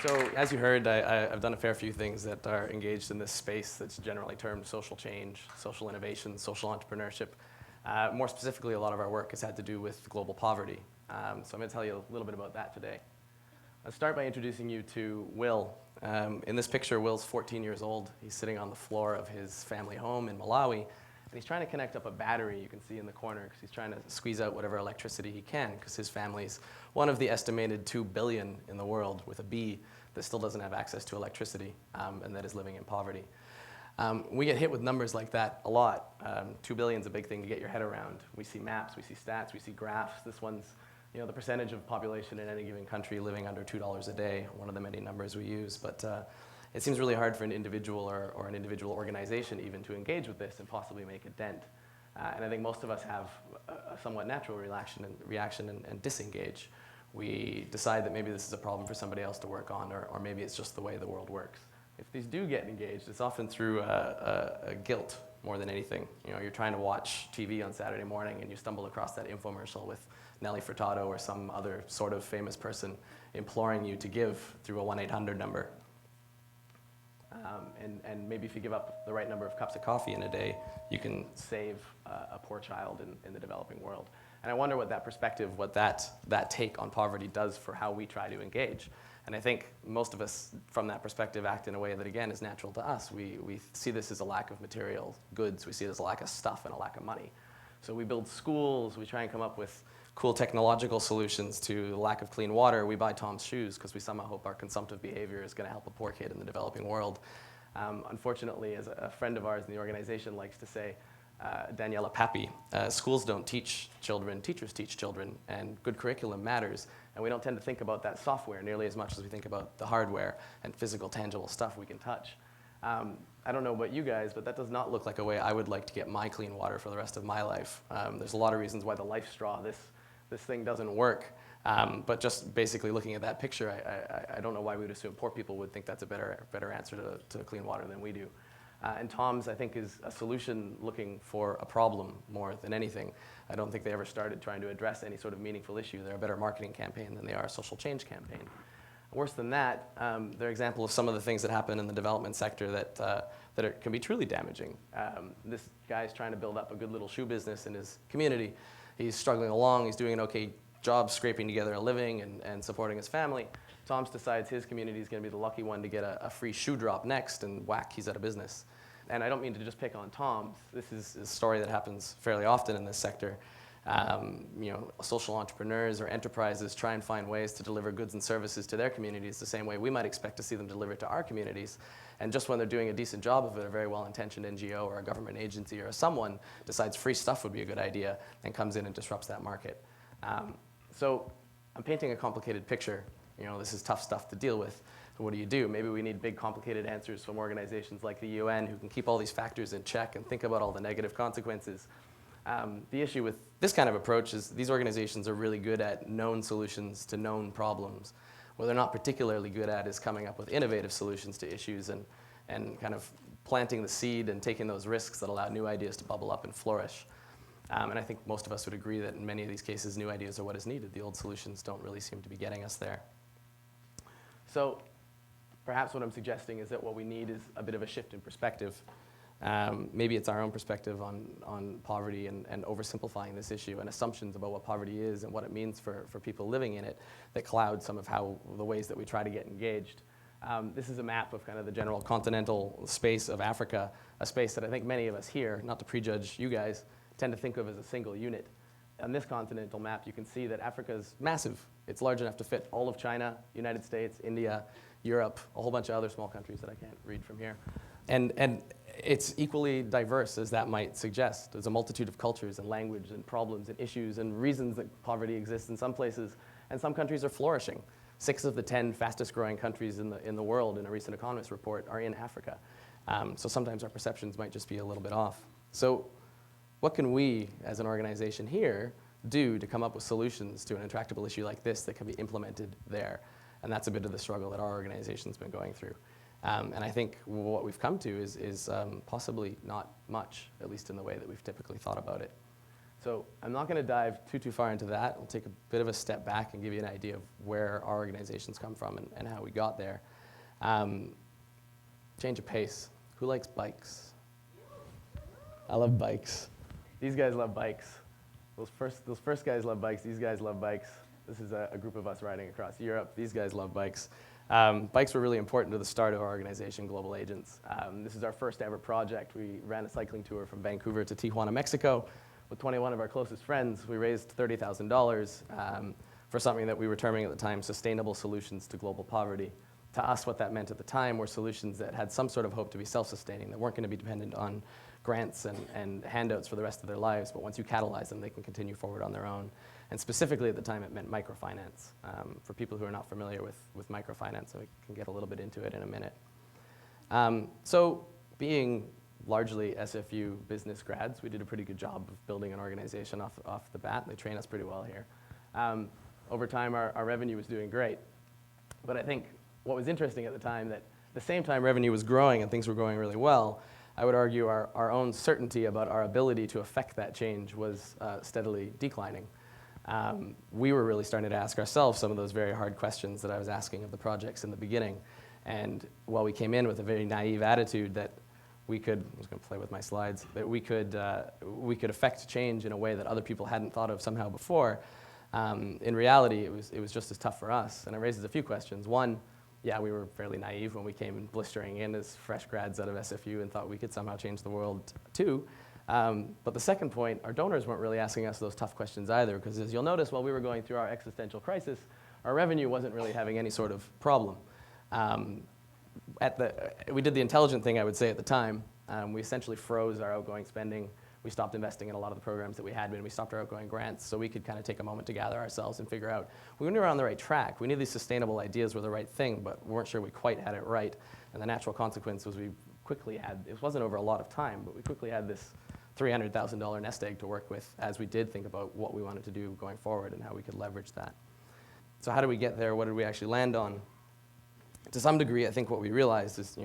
So as you heard, I've done a fair few things that are engaged in this space that's generally termed social change, social innovation, social entrepreneurship. More specifically, a lot of our work has had to do with global poverty. So I'm going to tell you a little bit about that today. I'll start by introducing you to Will. In this picture, Will's 14 years old. He's sitting on the floor of his family home in Malawi, and he's trying to connect up a battery you can see in the corner because he's trying to squeeze out whatever electricity he can because his family's one of the estimated 2 billion in the world with a B that still doesn't have access to electricity and that is living in poverty. We get hit with numbers like that a lot. 2 billion is a big thing to get your head around. We see maps, we see stats, we see graphs. This one's the percentage of population in any given country living under $2 a day, one of the many numbers we use. But it seems really hard for an individual or an individual organization even to engage with this and possibly make a dent. And I think most of us have a somewhat natural reaction and disengage. We decide that maybe this is a problem for somebody else to work on, or maybe it's just the way the world works. If these do get engaged, it's often through a guilt more than anything. You're trying to watch TV on Saturday morning and you stumble across that infomercial with Nelly Furtado or some other sort of famous person imploring you to give through a 1-800 number. And maybe if you give up the right number of cups of coffee in a day, you can save a poor child in the developing world. And I wonder what that perspective, what that take on poverty does for how we try to engage. And I think most of us, from that perspective, act in a way that, again, is natural to us. We see this as a lack of material goods. We see it as a lack of stuff and a lack of money. So we build schools. We try and come up with cool technological solutions to the lack of clean water. We buy Tom's shoes because we somehow hope our consumptive behavior is going to help a poor kid in the developing world. Unfortunately, as a friend of ours in the organization likes to say, Daniela Pappy, schools don't teach children, teachers teach children, and good curriculum matters. And we don't tend to think about that software nearly as much as we think about the hardware and physical, tangible stuff we can touch. I don't know about you guys, but that does not look like a way I would like to get my clean water for the rest of my life. There's a lot of reasons why the life straw, this thing doesn't work. But just basically looking at that picture, I don't know why we would assume poor people would think that's a better answer to clean water than we do. And Tom's, I think, is a solution looking for a problem more than anything. I don't think they ever started trying to address any sort of meaningful issue. They're a better marketing campaign than they are a social change campaign. Worse than that, they're an example of some of the things that happen in the development sector that can be truly damaging. This guy's trying to build up a good little shoe business in his community. He's struggling along. He's doing an okay job scraping together a living and supporting his family. Tom's decides his community is going to be the lucky one to get a free shoe drop next, and whack, he's out of business. And I don't mean to just pick on Tom's. This is a story that happens fairly often in this sector. Social entrepreneurs or enterprises try and find ways to deliver goods and services to their communities the same way we might expect to see them deliver to our communities. And just when they're doing a decent job of it, a very well-intentioned NGO or a government agency or someone decides free stuff would be a good idea and comes in and disrupts that market. So I'm painting a complicated picture. This is tough stuff to deal with. So what do? Maybe we need big, complicated answers from organizations like the UN who can keep all these factors in check and think about all the negative consequences. The issue with this kind of approach is these organizations are really good at known solutions to known problems. What they're not particularly good at is coming up with innovative solutions to issues and kind of planting the seed and taking those risks that allow new ideas to bubble up and flourish. And I think most of us would agree that in many of these cases, new ideas are what is needed. The old solutions don't really seem to be getting us there. So perhaps what I'm suggesting is that what we need is a bit of a shift in perspective. Maybe it's our own perspective on poverty and oversimplifying this issue and assumptions about what poverty is and what it means for people living in it that cloud some of the ways that we try to get engaged. This is a map of kind of the general continental space of Africa, a space that I think many of us here, not to prejudge you guys, tend to think of as a single unit. On this continental map, you can see that Africa is massive. It's large enough to fit all of China, United States, India, Europe, a whole bunch of other small countries that I can't read from here. And it's equally diverse as that might suggest. There's a multitude of cultures and language and problems and issues and reasons that poverty exists in some places, and some countries are flourishing. 6 of the 10 fastest growing countries in the world in a recent Economist report are in Africa. So sometimes our perceptions might just be a little bit off. So what can we, as an organization here, do to come up with solutions to an intractable issue like this that can be implemented there? And that's a bit of the struggle that our organization's been going through. And I think what we've come to is possibly not much, at least in the way that we've typically thought about it. So I'm not going to dive too far into that. I'll take a bit of a step back and give you an idea of where our organizations come from and how we got there. Change of pace. Who likes bikes? I love bikes. These guys love bikes. Those first guys love bikes. These guys love bikes. This is a group of us riding across Europe. These guys love bikes. Bikes were really important to the start of our organization, Global Agents. This is our first ever project. We ran a cycling tour from Vancouver to Tijuana, Mexico, with 21 of our closest friends. We raised $30,000 for something that we were terming at the time sustainable solutions to global poverty. To us, what that meant at the time were solutions that had some sort of hope to be self-sustaining, that weren't going to be dependent on grants and handouts for the rest of their lives, but once you catalyze them, they can continue forward on their own. And specifically at the time, it meant microfinance. For people who are not familiar with microfinance, and we can get a little bit into it in a minute. So being largely SFU business grads, we did a pretty good job of building an organization off the bat. They train us pretty well here. Over time, our revenue was doing great. But I think what was interesting at the time, that at the same time revenue was growing and things were going really well, I would argue our own certainty about our ability to affect that change was steadily declining. We were really starting to ask ourselves some of those very hard questions that I was asking of the projects in the beginning. And while we came in with a very naive attitude that we could, I was going to play with my slides, that we could affect change in a way that other people hadn't thought of somehow before, in reality, it was just as tough for us. And it raises a few questions. One, yeah, we were fairly naive when we came blistering in as fresh grads out of SFU and thought we could somehow change the world too. But the second point, our donors weren't really asking us those tough questions either, because as you'll notice, while we were going through our existential crisis, our revenue wasn't really having any sort of problem. We did the intelligent thing, I would say, at the time. We essentially froze our outgoing spending. We stopped investing in a lot of the programs that we had been. We stopped our outgoing grants so we could kind of take a moment to gather ourselves and figure out we knew we were on the right track. We knew these sustainable ideas were the right thing, but we weren't sure we quite had it right. And the natural consequence was we quickly had, it wasn't over a lot of time, but we quickly had this $300,000 nest egg to work with as we did think about what we wanted to do going forward and how we could leverage that. So how did we get there? What did we actually land on? To some degree, I think what we realized is,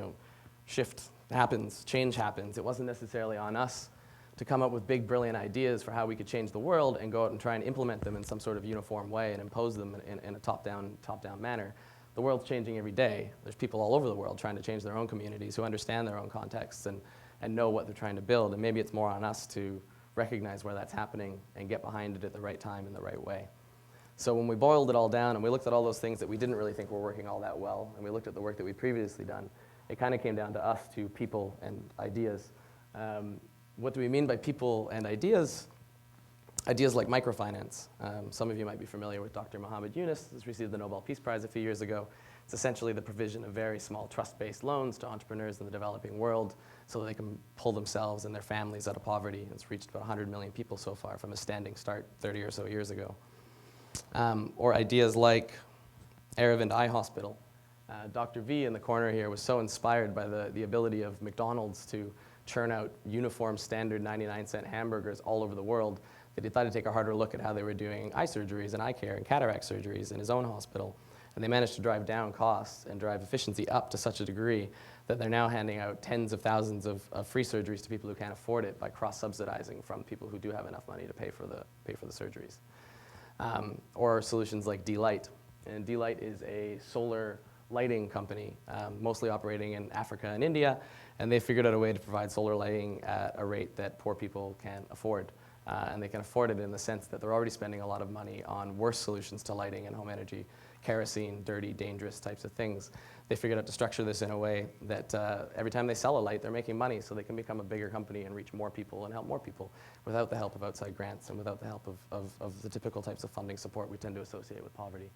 shift happens, change happens. It wasn't necessarily on us to come up with big, brilliant ideas for how we could change the world and go out and try and implement them in some sort of uniform way and impose them in a top-down manner. The world's changing every day. There's people all over the world trying to change their own communities who understand their own contexts and know what they're trying to build. And maybe it's more on us to recognize where that's happening and get behind it at the right time in the right way. So when we boiled it all down and we looked at all those things that we didn't really think were working all that well, and we looked at the work that we'd previously done, it kind of came down to us, to people and ideas. What do we mean by people and ideas? Ideas like microfinance. Some of you might be familiar with Dr. Muhammad Yunus, who's received the Nobel Peace Prize a few years ago. It's essentially the provision of very small trust-based loans to entrepreneurs in the developing world so that they can pull themselves and their families out of poverty. It's reached about 100 million people so far from a standing start 30 or so years ago. Or ideas like Aravind Eye Hospital. Dr. V in the corner here was so inspired by the ability of McDonald's to churn out uniform standard 99-cent hamburgers all over the world that he thought he'd take a harder look at how they were doing eye surgeries and eye care and cataract surgeries in his own hospital. And they managed to drive down costs and drive efficiency up to such a degree that they're now handing out tens of thousands of free surgeries to people who can't afford it by cross-subsidizing from people who do have enough money to pay for the surgeries. Or solutions like D-Light. And D-Light is a solar lighting company, mostly operating in Africa and India, and they figured out a way to provide solar lighting at a rate that poor people can afford. And they can afford it in the sense that they're already spending a lot of money on worse solutions to lighting and home energy, kerosene, dirty, dangerous types of things. They figured out to structure this in a way that every time they sell a light, they're making money so they can become a bigger company and reach more people and help more people without the help of outside grants and without the help of the typical types of funding support we tend to associate with poverty.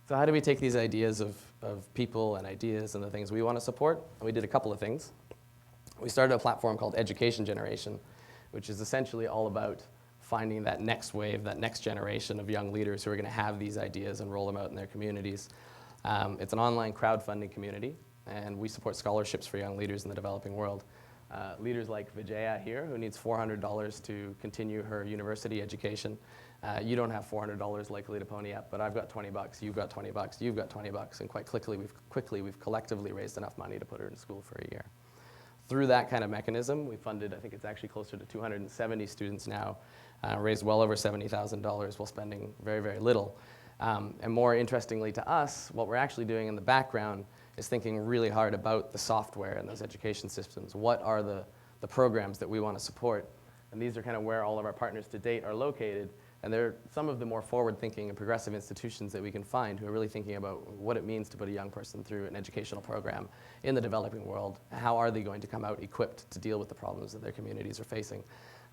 So how do we take these ideas of people and ideas and the things we want to support? And we did a couple of things. We started a platform called Education Generation, which is essentially all about finding that next wave, that next generation of young leaders who are going to have these ideas and roll them out in their communities. It's an online crowdfunding community, and we support scholarships for young leaders in the developing world. Leaders like Vijaya here, who needs $400 to continue her university education. You don't have $400 likely to pony up, but I've got $20, you've got $20, you've got $20, and quite quickly we've collectively raised enough money to put her in school for a year. Through that kind of mechanism, we funded, I think it's actually closer to 270 students now, raised well over $70,000 while spending very, very little. And more interestingly to us, what we're actually doing in the background is thinking really hard about the software and those education systems. What are the programs that we want to support? And these are kind of where all of our partners to date are located. And they're some of the more forward-thinking and progressive institutions that we can find who are really thinking about what it means to put a young person through an educational program in the developing world. How are they going to come out equipped to deal with the problems that their communities are facing,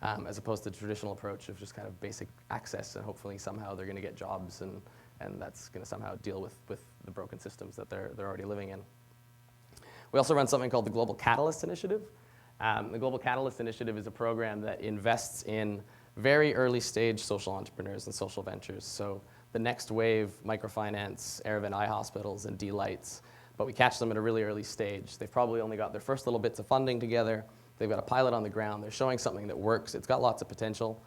as opposed to the traditional approach of just kind of basic access, and hopefully somehow they're going to get jobs, and that's going to somehow deal with the broken systems that they're already living in. We also run something called the Global Catalyst Initiative. The Global Catalyst Initiative is a program that invests in very early stage social entrepreneurs and social ventures. So the next wave, microfinance, Aravind Eye Hospitals, and D-Lights, but we catch them at a really early stage. They've probably only got their first little bits of funding together. They've got a pilot on the ground. They're showing something that works. It's got lots of potential,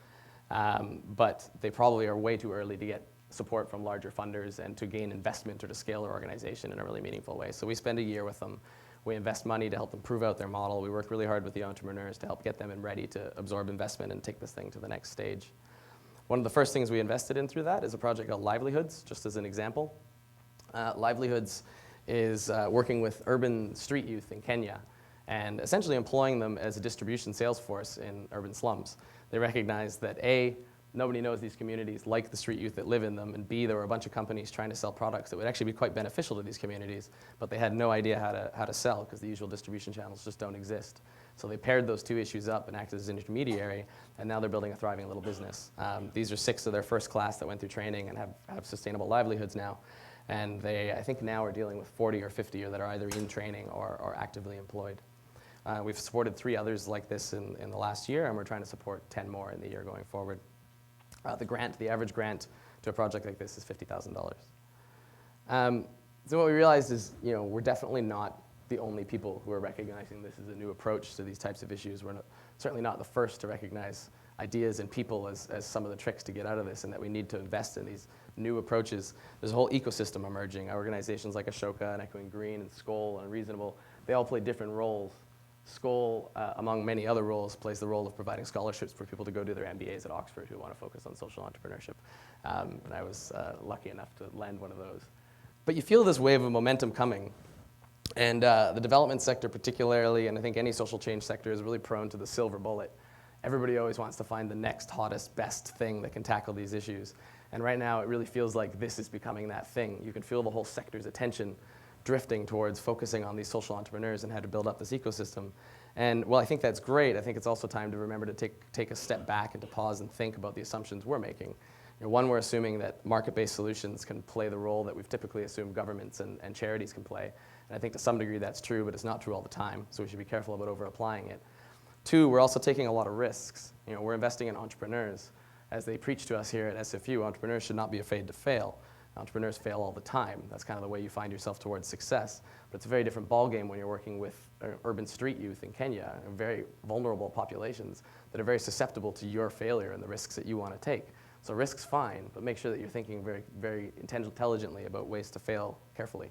but they probably are way too early to get support from larger funders and to gain investment or to scale their organization in a really meaningful way. So we spend a year with them. We invest money to help them prove out their model. We work really hard with the entrepreneurs to help get them ready to absorb investment and take this thing to the next stage. One of the first things we invested in through that is a project called Livelihoods, just as an example. Livelihoods is working with urban street youth in Kenya and essentially employing them as a distribution sales force in urban slums. They recognize that A, nobody knows these communities like the street youth that live in them, and B, there were a bunch of companies trying to sell products that would actually be quite beneficial to these communities, but they had no idea how to sell because the usual distribution channels just don't exist. So they paired those two issues up and acted as an intermediary, and now they're building a thriving little business. These are 6 of their first class that went through training and have sustainable livelihoods now, and they, I think now are dealing with 40 or 50 that are either in training or actively employed. We've supported 3 others like this in the last year, and we're trying to support 10 more in the year going forward. The average grant to a project like this is $50,000. So what we realized is, we're definitely not the only people who are recognizing this as a new approach to these types of issues. We're certainly not the first to recognize ideas and people as some of the tricks to get out of this, and that we need to invest in these new approaches. There's a whole ecosystem emerging. Organizations like Ashoka and Echoing Green and Skoll and Reasonable, they all play different roles. Skoll, among many other roles, plays the role of providing scholarships for people to go do their MBAs at Oxford who want to focus on social entrepreneurship. And I was lucky enough to land one of those. But you feel this wave of momentum coming. And the development sector particularly, and I think any social change sector, is really prone to the silver bullet. Everybody always wants to find the next hottest, best thing that can tackle these issues. And right now it really feels like this is becoming that thing. You can feel the whole sector's attention drifting towards focusing on these social entrepreneurs and how to build up this ecosystem. And while I think that's great, I think it's also time to remember to take a step back and to pause and think about the assumptions we're making. One, we're assuming that market-based solutions can play the role that we've typically assumed governments and charities can play. And I think to some degree that's true, but it's not true all the time, so we should be careful about over-applying it. 2, we're also taking a lot of risks. We're investing in entrepreneurs. As they preach to us here at SFU, entrepreneurs should not be afraid to fail. Entrepreneurs fail all the time. That's kind of the way you find yourself towards success. But it's a very different ballgame when you're working with urban street youth in Kenya, very vulnerable populations that are very susceptible to your failure and the risks that you want to take. So risk's fine, but make sure that you're thinking very, very intelligently about ways to fail carefully.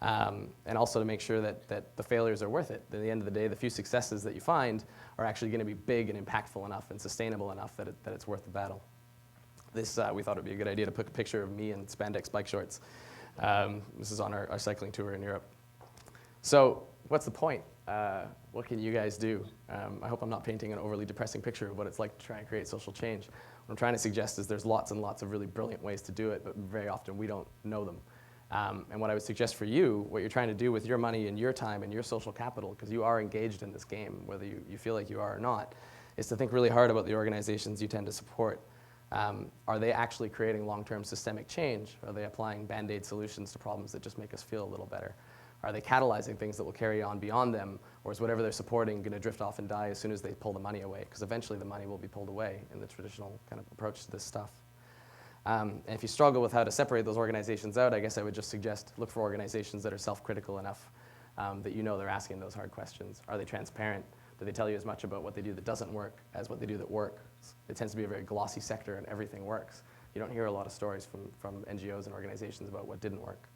And also to make sure that the failures are worth it. At the end of the day, the few successes that you find are actually going to be big and impactful enough and sustainable enough that it's worth the battle. This, we thought it would be a good idea to put a picture of me in spandex bike shorts. This is on our cycling tour in Europe. So what's the point? What can you guys do? I hope I'm not painting an overly depressing picture of what it's like to try and create social change. What I'm trying to suggest is there's lots and lots of really brilliant ways to do it, but very often we don't know them. And what I would suggest for you, what you're trying to do with your money and your time and your social capital, because you are engaged in this game, whether you feel like you are or not, is to think really hard about the organizations you tend to support. Are they actually creating long-term systemic change? Are they applying Band-Aid solutions to problems that just make us feel a little better? Are they catalyzing things that will carry on beyond them, or is whatever they're supporting going to drift off and die as soon as they pull the money away? Because eventually the money will be pulled away in the traditional kind of approach to this stuff. And if you struggle with how to separate those organizations out, I guess I would just suggest look for organizations that are self-critical enough that you know they're asking those hard questions. Are they transparent? Do they tell you as much about what they do that doesn't work as what they do that works? It tends to be a very glossy sector and everything works. You don't hear a lot of stories from NGOs and organizations about what didn't work.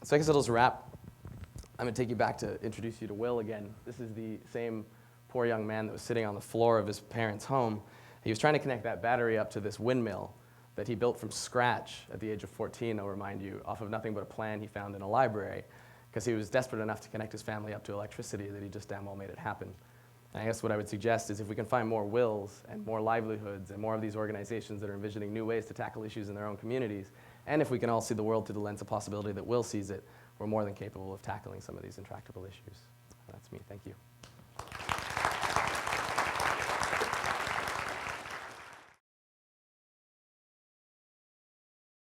So I guess I'll just wrap. I'm going to take you back to introduce you to Will again. This is the same poor young man that was sitting on the floor of his parents' home. He was trying to connect that battery up to this windmill that he built from scratch at the age of 14, I'll remind you, off of nothing but a plan he found in a library, because he was desperate enough to connect his family up to electricity that he just damn well made it happen. And I guess what I would suggest is if we can find more Wills and more livelihoods and more of these organizations that are envisioning new ways to tackle issues in their own communities, and if we can all see the world through the lens of possibility that Will sees it, we're more than capable of tackling some of these intractable issues. That's me. Thank you.